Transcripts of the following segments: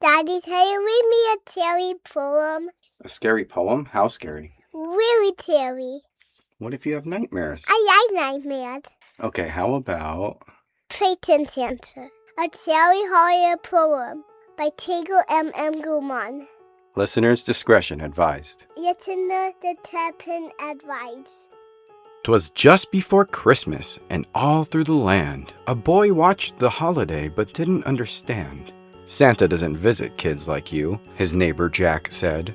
Daddy, can you read me a scary poem? A scary poem? How scary? Really scary. What if you have nightmares? I like nightmares. Okay, how about... FrANKENSANTA, a scary horror poem by Kato M. Guzman. Listeners' discretion advised. Listener discretion advised. 'Twas just before Christmas, and all through the land, a boy watched the holiday but didn't understand. Santa doesn't visit kids like you, his neighbor Jack said.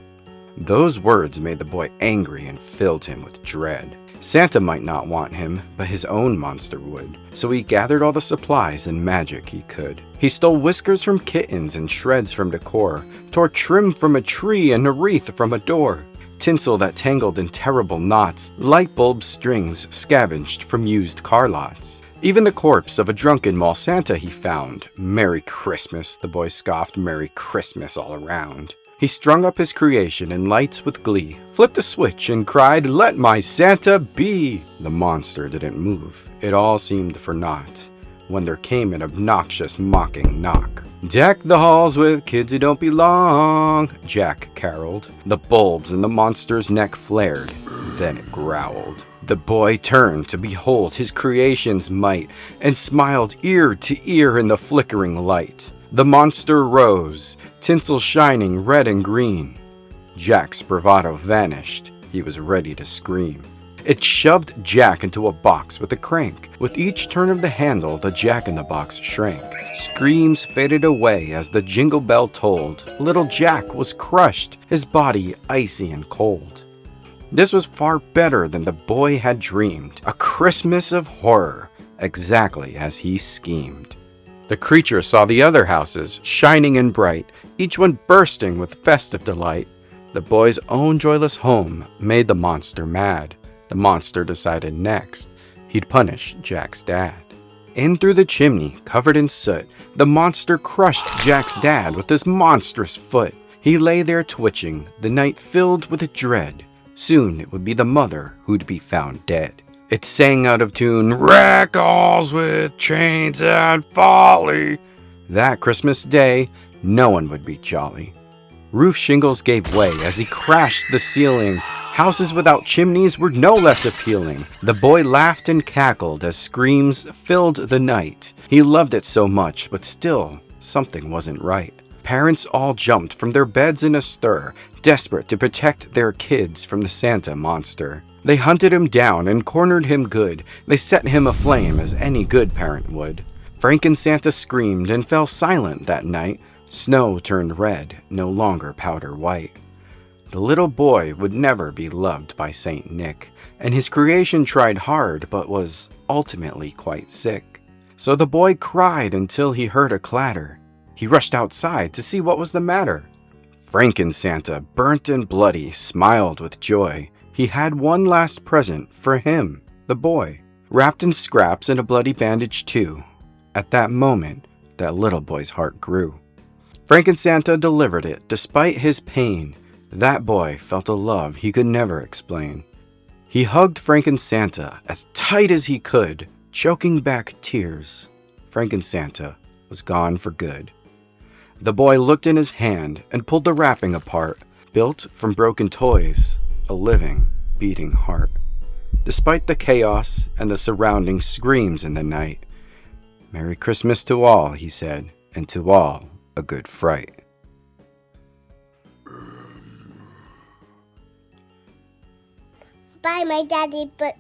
Those words made the boy angry and filled him with dread. Santa might not want him, but his own monster would. So he gathered all the supplies and magic he could. He stole whiskers from kittens and shreds from decor, tore trim from a tree and a wreath from a door. Tinsel that tangled in terrible knots, light bulb strings scavenged from used car lots. Even the corpse of a drunken mall Santa he found. Merry Christmas, the boy scoffed, Merry Christmas all around. He strung up his creation in lights with glee, flipped a switch and cried, "Let my Santa be!" The monster didn't move. It all seemed for naught when there came an obnoxious mocking knock. "Deck the halls with kids who don't belong," Jack caroled. The bulbs in the monster's neck flared, then it growled. The boy turned to behold his creation's might and smiled ear to ear in the flickering light. The monster rose, tinsel shining red and green. Jack's bravado vanished. He was ready to scream. It shoved Jack into a box with a crank. With each turn of the handle, the Jack-in-the-Box shrank. Screams faded away as the jingle bell tolled. Little Jack was crushed, his body icy and cold. This was far better than the boy had dreamed. A Christmas of horror, exactly as he schemed. The creature saw the other houses, shining and bright, each one bursting with festive delight. The boy's own joyless home made the monster mad. The monster decided next he'd punish Jack's dad. In through the chimney, covered in soot, the monster crushed Jack's dad with his monstrous foot. He lay there twitching, the night filled with dread. Soon it would be the mother who'd be found dead. It sang out of tune, "Wreck-alls with chains and folly." That Christmas day, no one would be jolly. Roof shingles gave way as he crashed the ceiling. Houses without chimneys were no less appealing. The boy laughed and cackled as screams filled the night. He loved it so much, but still, something wasn't right. Parents all jumped from their beds in a stir, desperate to protect their kids from the Santa monster. They hunted him down and cornered him good. They set him aflame as any good parent would. FrANKENSANTA screamed and fell silent that night. Snow turned red, no longer powder white. The little boy would never be loved by Saint Nick, and his creation tried hard but was ultimately quite sick. So the boy cried until he heard a clatter. He rushed outside to see what was the matter. FrANKENSANTA, burnt and bloody, smiled with joy. He had one last present for him, the boy, wrapped in scraps and a bloody bandage too. At that moment, that little boy's heart grew. FrANKENSANTA delivered it despite his pain. That boy felt a love he could never explain. He hugged FrANKENSANTA as tight as he could, choking back tears. FrANKENSANTA was gone for good. The boy looked in his hand and pulled the wrapping apart, built from broken toys, a living, beating heart. Despite the chaos and the surrounding screams in the night, "Merry Christmas to all," he said, "and to all a good fright." Bye, my daddy, but